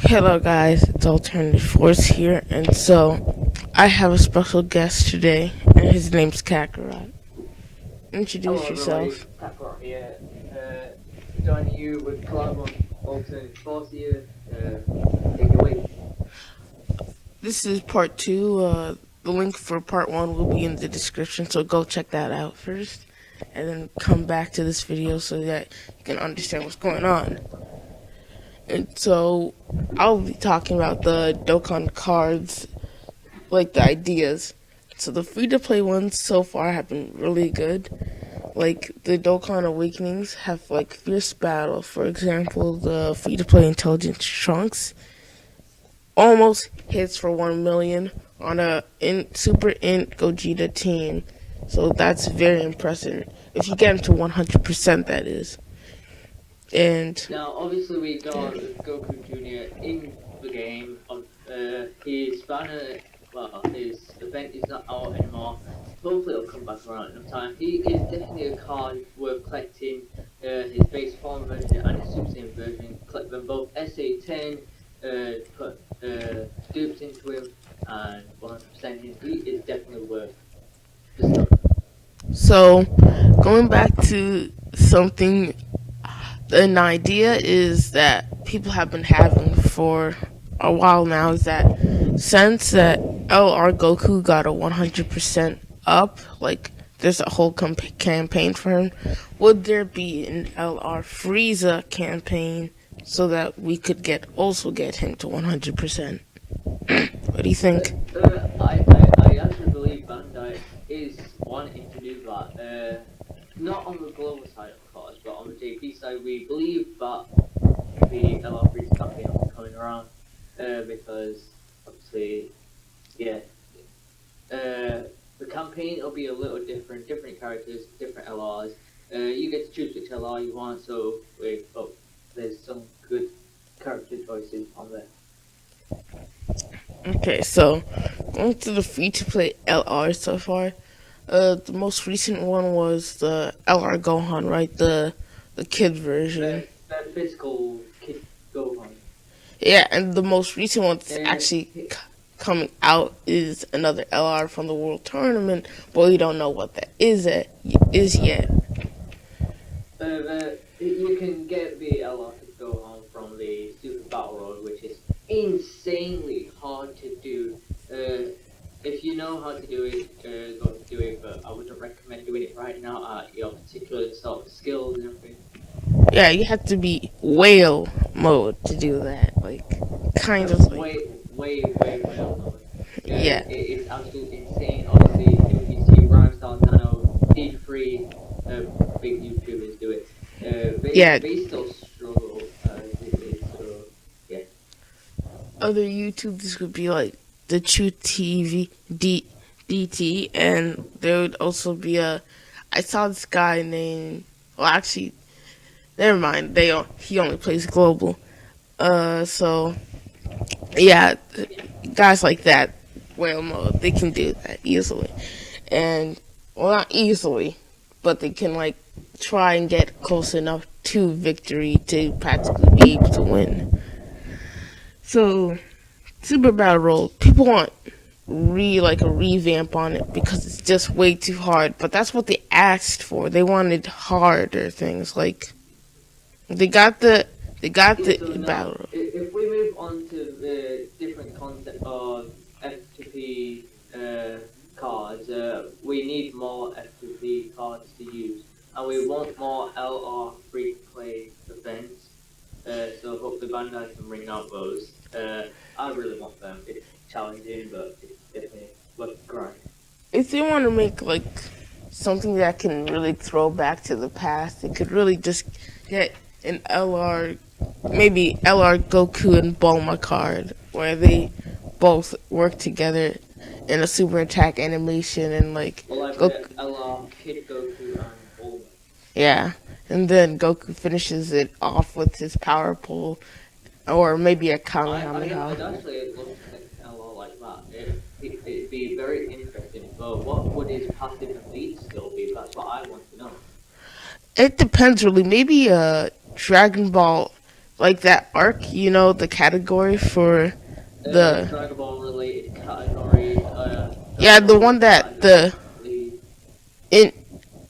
Hello guys, it's Alternative Force here, and so I have a special guest today, and his name's Kakarot. Introduce Hello yourself. everybody, Kakarot here. Joining you with Collabartion Alternative Force here. Take it away. This is part 2. The link for part 1 will be in the description, so go check that out first, and then come back to this video so that you can understand what's going on. And so I'll be talking about the Dokkan cards, like the ideas. So the free-to-play ones so far have been really good. Like the Dokkan Awakenings have like fierce battle. For example, the free-to-play Intelligence Trunks almost hits for 1 million on a Super Int Gogeta team. So that's very impressive. If you get him to 100%, that is. And now, obviously, we got Goku Jr. in the game. His banner, his event is not out anymore. Hopefully, it'll come back around in time. He is definitely a card worth collecting. His base form version and his Super Saiyan version. Collect them both. SA10, put dupes into him, and 100% he is definitely worth the stuff. so, going back to something. An idea is that people have been having for a while now is that since that LR Goku got a 100% up, like there's a whole campaign for him, would there be an LR Frieza campaign so that we could also get him to 100%? What do you think? I actually believe Bandai is wanting to do that. Not on the global side, of course, but on the JP side, we believe that the LR Freeze campaign will be coming around because, obviously, the campaign will be a little different characters, different LRs. You get to choose which LR you want, so there's some good character choices on there. Okay, so going to the free-to-play LR so far. The most recent one was the LR Gohan, right? The kid version. The physical kid Gohan. Yeah, and the most recent one that's actually coming out is another LR from the World Tournament, but we don't know what that is yet. You can get the LR kid Gohan from the Super Battle Road, which is insanely hard to do. If you know how to do it, go to do it, but I wouldn't recommend doing it right now at your particular sort of skills and everything. Yeah, you have to be whale mode to do that, like, kind of like... Way whale mode. Yeah. It's absolutely insane. Obviously, if you see Rhymestar, Nano, D3, big YouTubers do it. They still struggle, so, yeah. Other YouTubers would be like the True TV DT, and there would also be I saw this guy named, well actually, never mind, he only plays global. So, yeah, guys like that, whale mode, they can do that easily. And, well not easily, but they can like try and get close enough to victory to practically be able to win. So, Super Battle Road, people want a revamp on it because it's just way too hard. But that's what they asked for. They wanted harder things. Like they got the Battle Road. If we move on to the different concept of F2P cards, we need more F2P cards to use, and we want more LR free to play events. So hopefully Bandai can bring out those. I really want them. It's challenging, but it's definitely worth the grind. If they want to make like something that can really throw back to the past, they could really just get an maybe LR Goku and Bulma card, where they both work together in a super attack animation and like LR Kid Goku and Bulma. Yeah, and then Goku finishes it off with his power pole. Or maybe a Kamehameha. I'd actually love to make an LR like that. It'd be very interesting, but what would his passive and lead skill be? That's what I want to know. It depends really. Maybe Dragon Ball like that arc, the category for the Dragon Ball related category. yeah, the one that the in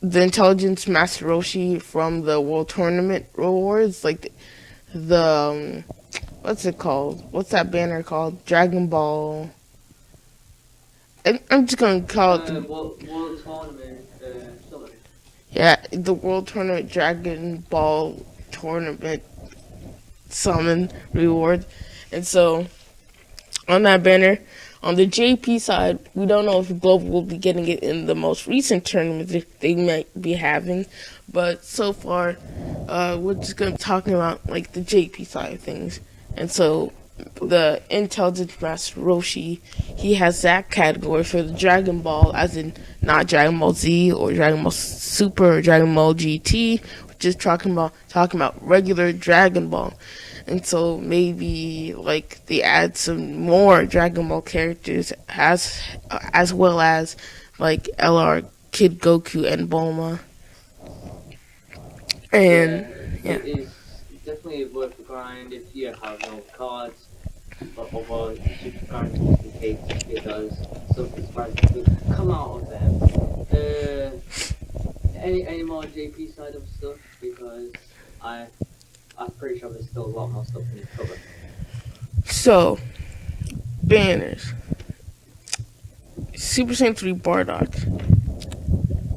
the intelligence master Roshi from the World Tournament rewards, like the what's it called? What's that banner called? Dragon Ball. I'm just gonna call it the World Tournament summary. yeah, the World Tournament Dragon Ball Tournament summon reward. And so on that banner, on the JP side, we don't know if Global will be getting it in the most recent tournament that they might be having, but so far, we're just gonna be talking about like the JP side of things. And so the Intelligence Master Roshi, he has that category for the Dragon Ball, as in not Dragon Ball Z or Dragon Ball Super or Dragon Ball GT, we're just talking about regular Dragon Ball. And so maybe like they add some more Dragon Ball characters as well as like LR, Kid Goku, and Bulma. And it is definitely worth the grind if you have no cards. But although you should grind just in case, because some surprises will come out of them. Any more JP side of stuff, because I'm pretty sure there's still a lot more stuff we need to cover. so banners. Super Saiyan 3 Bardock.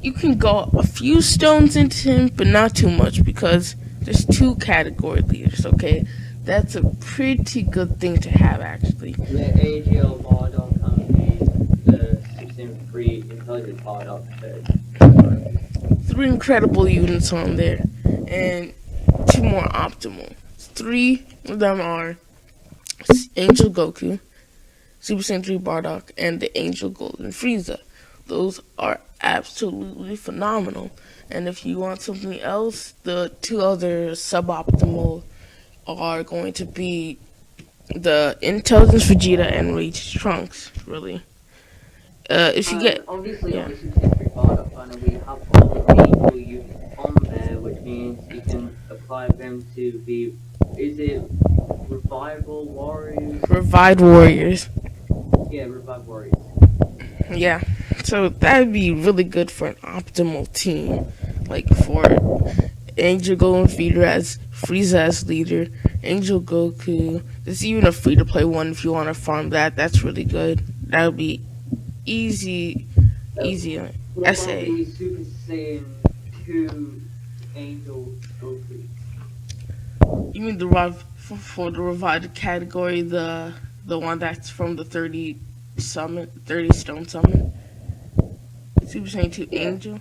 You can go a few stones into him, but not too much, because there's 2 category leaders, okay? That's a pretty good thing to have, actually. The AGL Bardock and the 63 Intelligent Bardock. 3 incredible units on there, and 2 more optimal. 3 of them are Angel Goku, Super Saiyan 3 Bardock, and the Angel Golden Frieza. Those are absolutely phenomenal. And if you want something else, the 2 other suboptimal are going to be the Intelligence Vegeta and Rage Trunks, really. If you get... Obviously, yeah. on the 63 Bardock banner, we have all the Angel units on there, which means you can apply them to be... Is it Revival Warriors? Revived Warriors. Yeah, Revive Warriors. Yeah, so that would be really good for an optimal team. Like for Angel Golden Feeder as Frieza as leader, Angel Goku. There's even a free-to-play one if you want to farm that. That's really good. That would be easy. What about the Super Saiyan 2 Angel Goku? You mean for the revived category, the one that's from the 30 Stone Summon? Super Saiyan 2 Angel?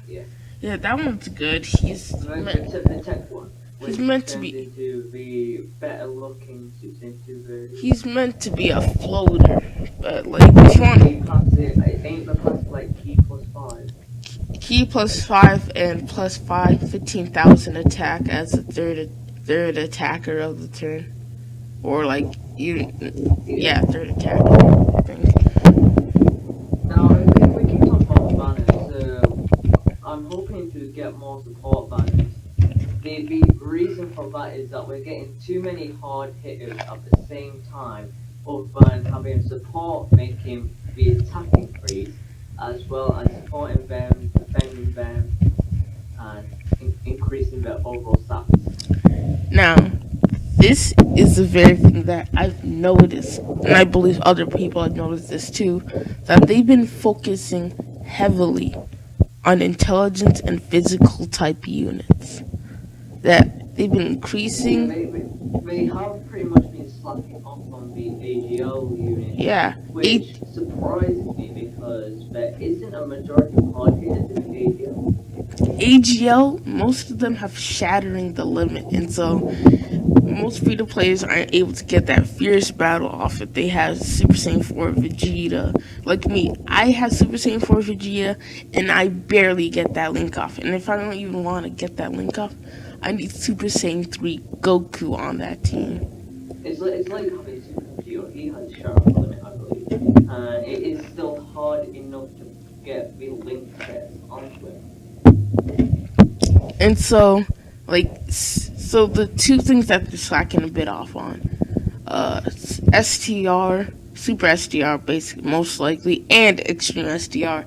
Yeah, that one's good. Except the tech one. He's meant to be into the better looking Super Saiyan 2 version. He's meant to be a floater, but like if you want Ain't the plus like key plus 5. Key plus 5 and plus 5, 15,000 attack as the third attacker of the turn. Or like third attacker, I think. Now if we keep talking about banners, I'm hoping to get more support banners. The reason for that is that we're getting too many hard hitters at the same time, other than having support making the attacking freeze, as well as supporting them, defending them, and increasing their overall stats. Now, this is the very thing that I've noticed, and I believe other people have noticed this too, that they've been focusing heavily on intelligence and physical type units. That they've been increasing. They have pretty much been slacking off on the AGL unit. Yeah. Which surprises me because there isn't a majority of hard hitters in AGL. AGL, most of them have shattering the limit, and so most free to players aren't able to get that fierce battle off if they have Super Saiyan 4 Vegeta. Like me, I have Super Saiyan 4 Vegeta, and I barely get that link off. And if I don't even want to get that link off, I need Super Saiyan 3 Goku on that team. It's like having Super Vegeta. He has a sharp limit, I believe. And it is still hard enough to get the link set onto him. And so, like, So the two things that they're slacking a bit off on, STR, Super SDR, basically most likely, and Extreme SDR,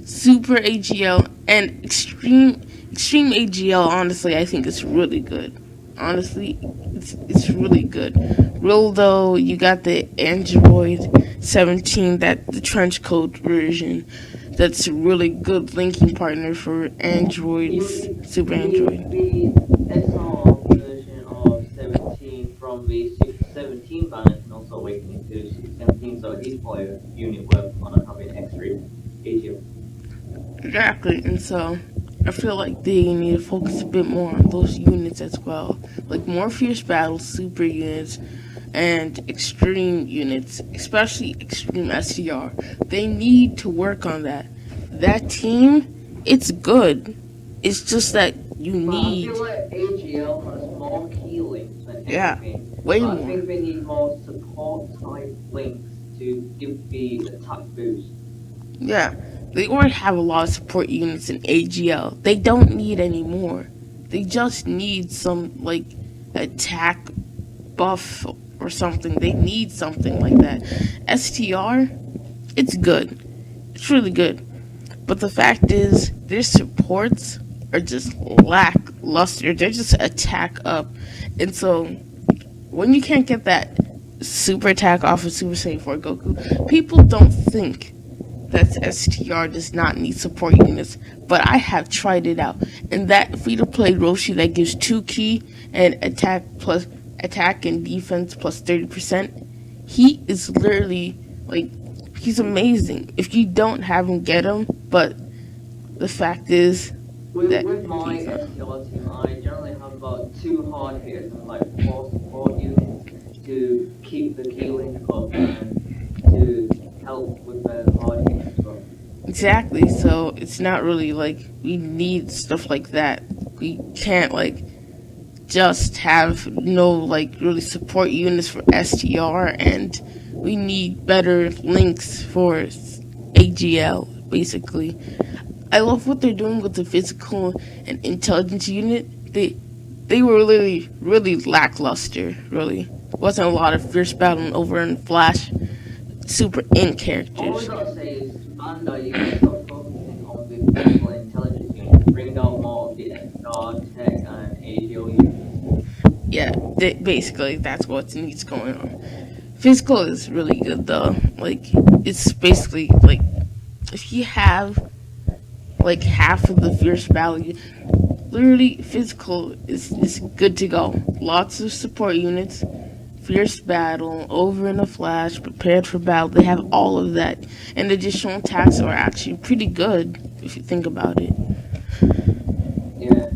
Super AGL and Extreme AGL. Honestly, I think it's really good. Honestly, it's really good. Real though, you got the Android 17, that the trench coat version. That's a really good linking partner for Androids, Super Android. The SR version of 17 from the Super 17 banner can also awaken into Super 17, so each player unit worth on having extra AGL. Exactly, and so I feel like they need to focus a bit more on those units as well, like more fierce battles, super units, and extreme units, especially extreme SDR. They need to work on that. That team, it's good. It's just that you need. I feel like AGL has more key links than anything. Way but more. I think they need more support type links to give the attack boost. Yeah, they already have a lot of support units in AGL. They don't need any more. They just need some like attack buff or something. They need something like that. STR, it's good. It's really good. But the fact is, their supports are just lackluster. They're just attack up. And so, when you can't get that super attack off of Super Saiyan 4 Goku, people don't think that STR does not need support units. But I have tried it out. And that free-to-play Roshi that gives 2 key and attack and defense plus 30%, he is literally, like, he's amazing. If you don't have him, get him. But the fact is that with my STR team, I generally have about 2 hard hitters and like 4 support units to keep the key link up and to help with the hard hits as well. Exactly. So it's not really like we need stuff like that. We can't like just have no like really support units for STR, and we need better links for AGL, basically. I love what they're doing with the physical and intelligence unit. They were really lackluster, really. Wasn't a lot of fierce battling over in Flash Super in All I characters. gotta say is, Bandai, you can stop focusing on the physical intelligence unit, bring out more of the SR, Tech, and AGL units. Yeah, basically that's what needs going on. Physical is really good though. Like, it's basically like if you have like half of the fierce value, literally physical is good to go. Lots of support units, fierce battle, over in a flash, prepared for battle. They have all of that, and additional attacks are actually pretty good if you think about it. Yeah.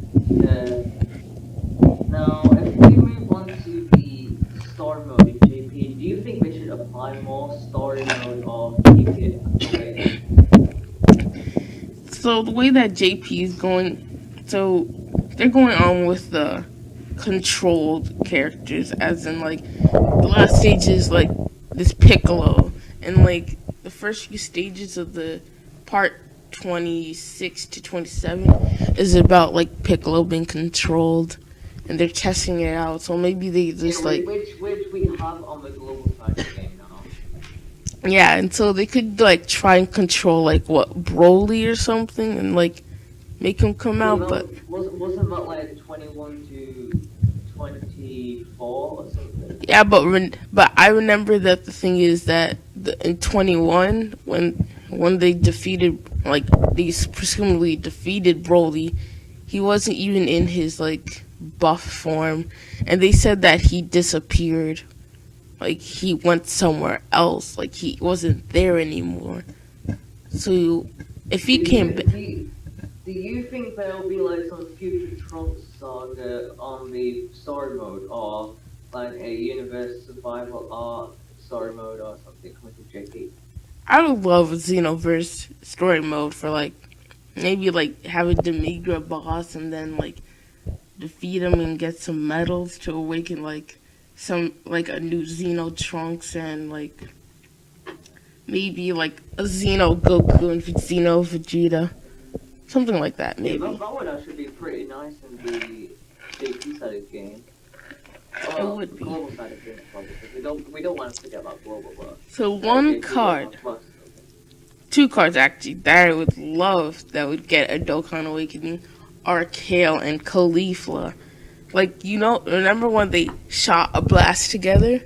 Now, if we move on to the story mode in JP, do you think they should apply more story mode or keep it away? So the way that JP is going, so they're going on with the controlled characters, as in like the last stage is like this Piccolo, and like the first few stages of the part 26 to 27 is about like Piccolo being controlled, and they're testing it out. So maybe they just like which we have on the global side of the game now. yeah, and so they could like try and control like what Broly or something, and like make him come out, but wasn't that like 21 to 24 or something? yeah, but I remember that the thing is that in 21 when they defeated like they presumably defeated Broly, he wasn't even in his like buff form, and they said that he disappeared, like he went somewhere else, like he wasn't there anymore. So if he came back. Do you think there'll be like some future Trunks saga on the story mode, or like a universe survival arc story mode or something coming to JP? I would love a Xenoverse story mode for like maybe like have a Demigra boss and then like defeat him and get some medals to awaken like some like a new Xeno Trunks, and like maybe like a Xeno Goku and Xeno Vegeta, something like that maybe. Yeah, that would actually be pretty nice in the JP side of the game. It would be. Global side of the game as well, because we don't want to forget about global. But, So one card, two cards actually, that I would love that would get a Dokkan Awakening are Kale and Caulifla. Like, remember when they shot a blast together?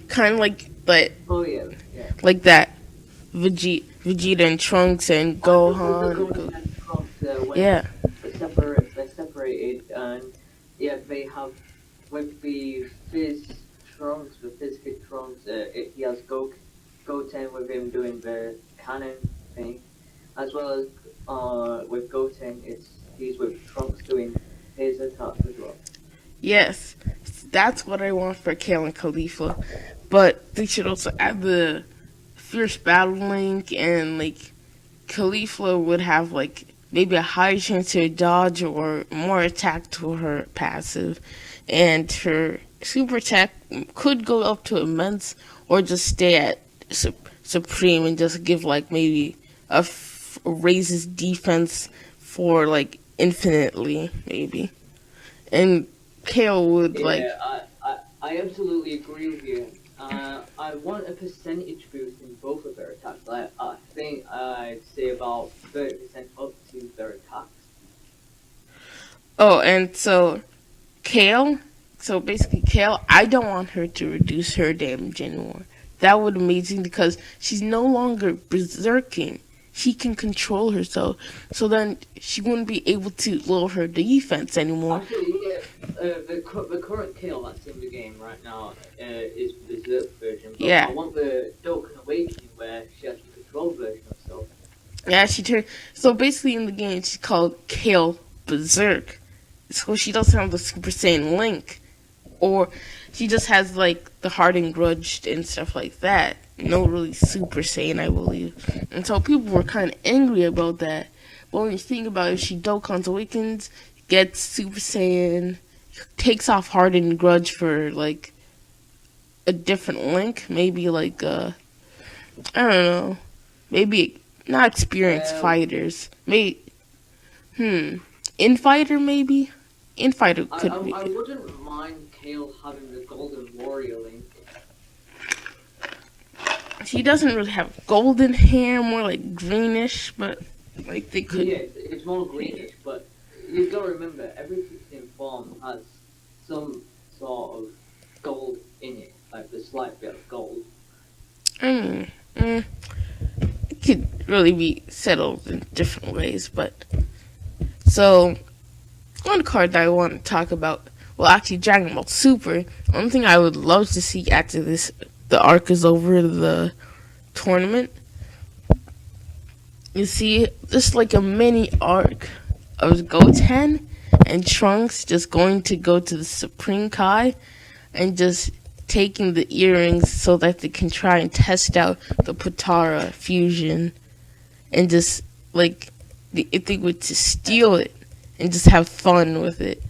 Kind of like that. Oh yeah. Like that. Vegeta and Trunks and Gohan. Yeah. They're separated, and yeah, they have with the Fizz Kid Trunks. He has Goten with him doing the cannon thing, as well as with Goten, he's with Trunks doing his attack as well. Yes, that's what I want for Kale and Caulifla, but they should also add the Fierce Battle Link, and like Caulifla would have like maybe a higher chance to dodge or more attack to her passive, and her super attack could go up to immense or just stay at supreme and just give like maybe raises defense for like infinitely maybe. And Kale would I absolutely agree with you. I want a percentage boost in both of their attacks. I think I'd say about 30% up to their attacks. Oh, and so basically Kale, I don't want her to reduce her damage anymore. That would be amazing because she's no longer berserking. She can control herself, so then she wouldn't be able to lower her defense anymore. Actually, yeah, the current Kale that's in the game right now is the Berserk version. But yeah. I want the Dokkan Awakening where she has the control version of herself. Yeah, she turned. So basically, in the game, she's called Kale Berserk. So she doesn't have the Super Saiyan link, or she just has like the Hardened Grudge and stuff like that. No really Super Saiyan, I believe. And so people were kind of angry about that. But when you think about it, she Dokkan's Awakens, gets Super Saiyan, takes off Hardened Grudge for like a different link. Maybe like, I don't know. Maybe not experienced fighters. Maybe, Infighter maybe? Infighter could be. I wouldn't mind Kale having the Golden Warrior link. She doesn't really have golden hair, more like greenish, but like they could. Yeah, it's more greenish, but you've got to remember, every 15 form has some sort of gold in it, like the slight bit of gold. It could really be settled in different ways, but so one card that I want to talk about, well, actually, Dragon Ball Super. One thing I would love to see after the arc is over, the tournament. You see, just like a mini arc of Goten and Trunks just going to go to the Supreme Kai and just taking the earrings so that they can try and test out the Potara fusion, and just like if they were to steal it and just have fun with it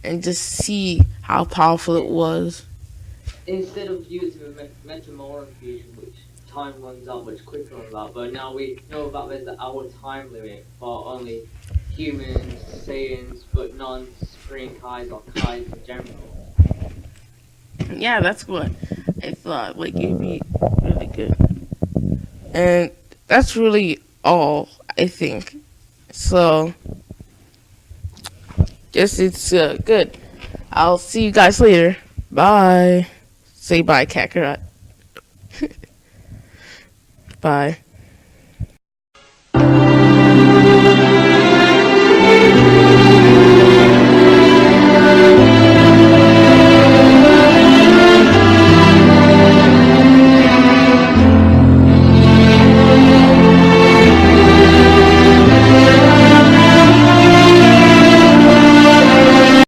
and just see how powerful it was. Instead of using the Metamoran fusion, which time runs out much quicker on that, but now we know that there's an hour time limit for only humans, Saiyans, but non-Supreme Kais or Kais in general. Yeah, that's what I thought. Like, it'd be really good. And that's really all, I think. So, guess it's good. I'll see you guys later. Bye. Say bye, Kakarot. Bye.